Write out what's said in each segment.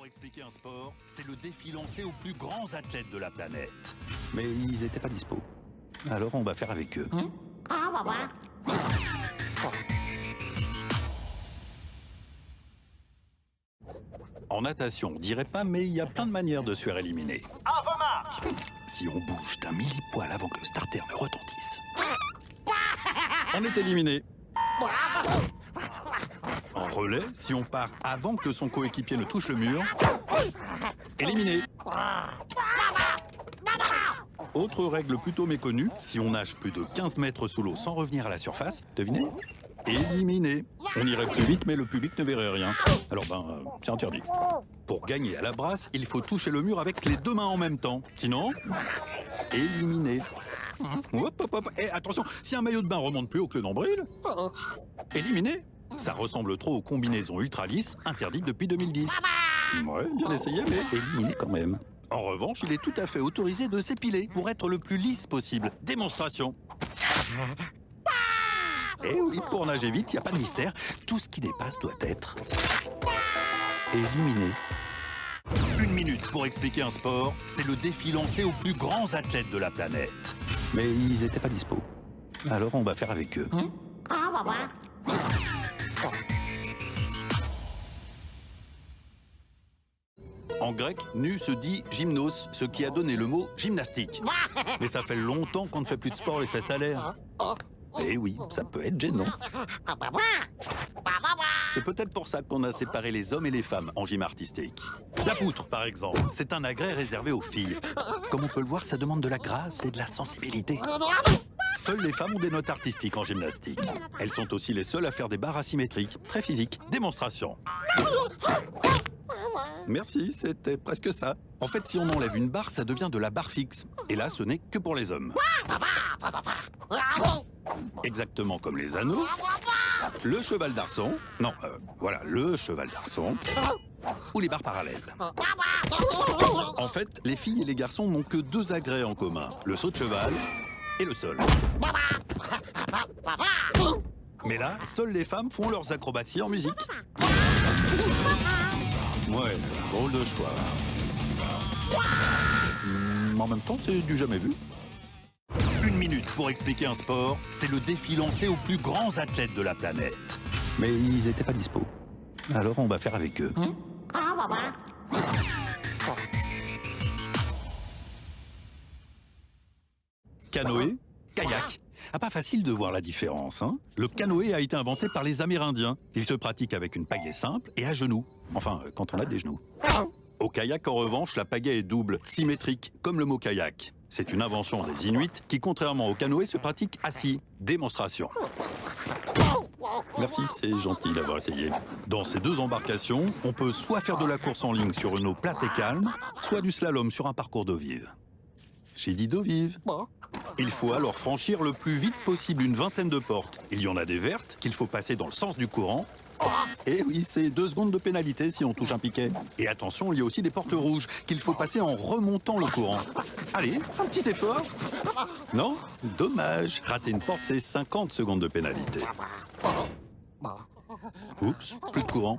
pour expliquer un sport, c'est le défi lancé aux plus grands athlètes de la planète. Mais ils n'étaient pas dispo. Alors on va faire avec eux. En natation, on dirait pas, mais il y a plein de manières de se faire éliminer. À vos marques! Si on bouge d'un millipoil avant que le starter ne retentisse, on est éliminé. En relais, si on part avant que son coéquipier ne touche le mur, éliminé. Autre règle plutôt méconnue, si on nage plus de 15 mètres sous l'eau sans revenir à la surface, devinez? Éliminé. On irait plus vite, mais le public ne verrait rien. Alors c'est interdit. Pour gagner à la brasse, il faut toucher le mur avec les deux mains en même temps. Sinon, éliminé. Hop, hop, hop. Et attention, si un maillot de bain remonte plus haut que le nombril, éliminé. Ça ressemble trop aux combinaisons ultra lisses interdites depuis 2010. Ouais, bien essayé, mais éliminé quand même. En revanche, il est tout à fait autorisé de s'épiler pour être le plus lisse possible. Démonstration. Et oui, pour nager vite, il n'y a pas de mystère. Tout ce qui dépasse doit être éliminé. 1 minute pour expliquer un sport, c'est le défi lancé aux plus grands athlètes de la planète. Mais ils n'étaient pas dispo. Alors on va faire avec eux. En grec, nu se dit gymnos, ce qui a donné le mot gymnastique. Mais ça fait longtemps qu'on ne fait plus de sport les fesses à l'air. Eh oui, ça peut être gênant. C'est peut-être pour ça qu'on a séparé les hommes et les femmes en gym artistique. La poutre, par exemple, c'est un agrès réservé aux filles. Comme on peut le voir, ça demande de la grâce et de la sensibilité. Seules les femmes ont des notes artistiques en gymnastique. Elles sont aussi les seules à faire des barres asymétriques, très physiques. Démonstration. Merci, c'était presque ça. En fait, si on enlève une barre, ça devient de la barre fixe. Et là, ce n'est que pour les hommes. Exactement comme les anneaux. Le cheval d'arçon. Non, voilà, le cheval d'arçon. Ou les barres parallèles. En fait, les filles et les garçons n'ont que deux agrès en commun. Le saut de cheval et le sol. Mais là, seules les femmes font leurs acrobaties en musique. Ouais, drôle de choix. En même temps, c'est du jamais vu. 1 minute pour expliquer un sport, c'est le défi lancé aux plus grands athlètes de la planète. Mais ils n'étaient pas dispo. Alors on va faire avec eux. Canoë, kayak. Ah, pas facile de voir la différence, hein. Le canoë a été inventé par les Amérindiens. Il se pratique avec une pagaie simple et à genoux. Enfin, quand on a des genoux. Au kayak, en revanche, la pagaie est double, symétrique, comme le mot kayak. C'est une invention des Inuits qui, contrairement au canoë, se pratique assis. Démonstration. Merci, c'est gentil d'avoir essayé. Dans ces deux embarcations, on peut soit faire de la course en ligne sur une eau plate et calme, soit du slalom sur un parcours d'eau vive. J'ai dit d'eau vive. Il faut alors franchir le plus vite possible une vingtaine de portes. Il y en a des vertes qu'il faut passer dans le sens du courant. Et oui, c'est 2 secondes de pénalité si on touche un piquet. Et attention, il y a aussi des portes rouges qu'il faut passer en remontant le courant. Allez, un petit effort. Non? Dommage. Rater une porte, c'est 50 secondes de pénalité. Oups, plus de courant.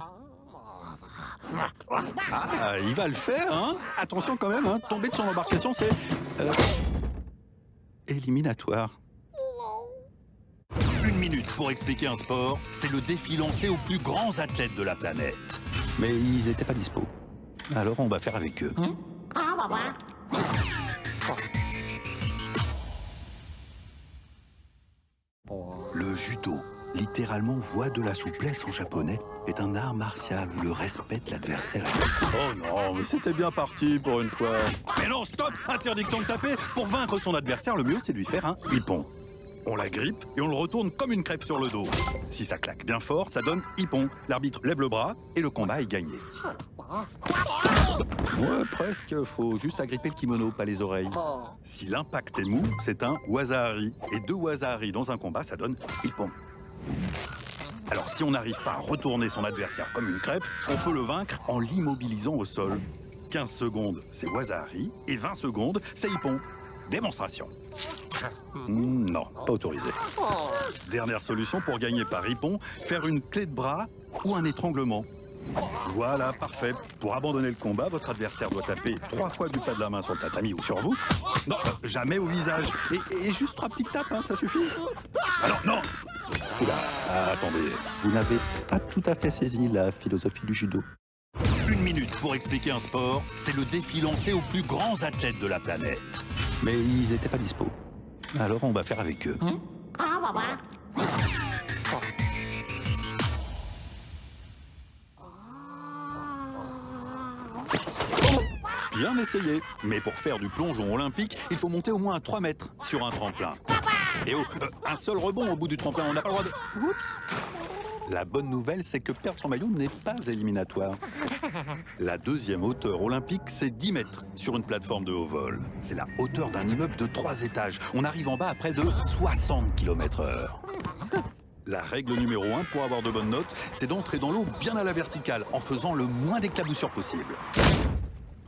Ah, il va le faire, hein? Attention quand même, hein? Tomber de son embarcation, c'est... éliminatoire. 1 minute pour expliquer un sport, c'est le défi lancé aux plus grands athlètes de la planète. Mais ils n'étaient pas dispo. Alors on va faire avec eux. Le judo, littéralement voie de la souplesse en japonais, est un art martial où le respect de l'adversaire est... Oh non, mais c'était bien parti pour une fois. Mais non, stop! Interdiction de taper! Pour vaincre son adversaire, le mieux c'est de lui faire un hippon. On la grippe et on le retourne comme une crêpe sur le dos. Si ça claque bien fort, ça donne hippon. L'arbitre lève le bras et le combat est gagné. Ouais, presque. Faut juste agripper le kimono, pas les oreilles. Si l'impact est mou, c'est un waza-hari. Et 2 waza-hari dans un combat, ça donne hippon. Alors si on n'arrive pas à retourner son adversaire comme une crêpe, on peut le vaincre en l'immobilisant au sol. 15 secondes, c'est waza-hari. Et 20 secondes, c'est hippon. Démonstration. Non, pas autorisé. Dernière solution pour gagner par hippon, faire une clé de bras ou un étranglement. Voilà, parfait. Pour abandonner le combat, votre adversaire doit taper 3 fois du pas de la main sur le tatami ou sur vous. Non, jamais au visage. Et juste 3 petites tapes, hein, ça suffit. Alors, non. Oula, attendez. Vous n'avez pas tout à fait saisi la philosophie du judo. 1 minute pour expliquer un sport, c'est le défi lancé aux plus grands athlètes de la planète. Mais ils n'étaient pas dispo. Alors on va faire avec eux. Bien essayé. Mais pour faire du plongeon olympique, il faut monter au moins à 3 mètres sur un tremplin. Et un seul rebond au bout du tremplin, on n'a pas le droit de... Oups. La bonne nouvelle, c'est que perdre son maillot n'est pas éliminatoire. La deuxième hauteur olympique, c'est 10 mètres sur une plateforme de haut vol. C'est la hauteur d'un immeuble de 3 étages. On arrive en bas à près de 60 km/h. La règle numéro 1 pour avoir de bonnes notes, c'est d'entrer dans l'eau bien à la verticale en faisant le moins d'éclaboussures possible.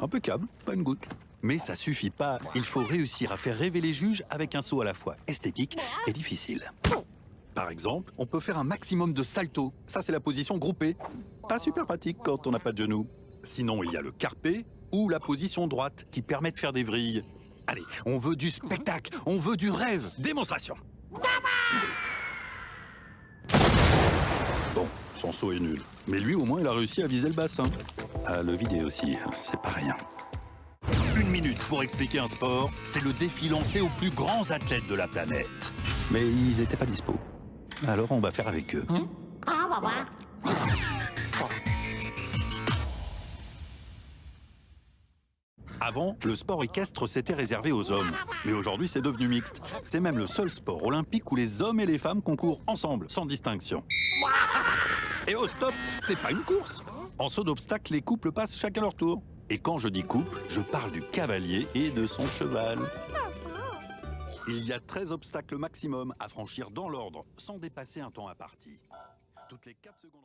Impeccable, pas une goutte. Mais ça suffit pas, il faut réussir à faire rêver les juges avec un saut à la fois esthétique et difficile. Par exemple, on peut faire un maximum de saltos. Ça, c'est la position groupée. Pas super pratique quand on n'a pas de genoux. Sinon, il y a le carpé ou la position droite qui permet de faire des vrilles. Allez, on veut du spectacle, on veut du rêve. Démonstration. Bon, son saut est nul. Mais lui, au moins, il a réussi à viser le bassin. À le vider aussi, c'est pas rien. 1 minute pour expliquer un sport, c'est le défi lancé aux plus grands athlètes de la planète. Mais ils n'étaient pas dispo. Alors on va faire avec eux. Avant, le sport équestre s'était réservé aux hommes. Mais aujourd'hui, c'est devenu mixte. C'est même le seul sport olympique où les hommes et les femmes concourent ensemble, sans distinction. Et au stop, c'est pas une course. En saut d'obstacle, les couples passent chacun leur tour. Et quand je dis couple, je parle du cavalier et de son cheval. Il y a 13 obstacles maximum à franchir dans l'ordre, sans dépasser un temps imparti. Toutes les 4 secondes...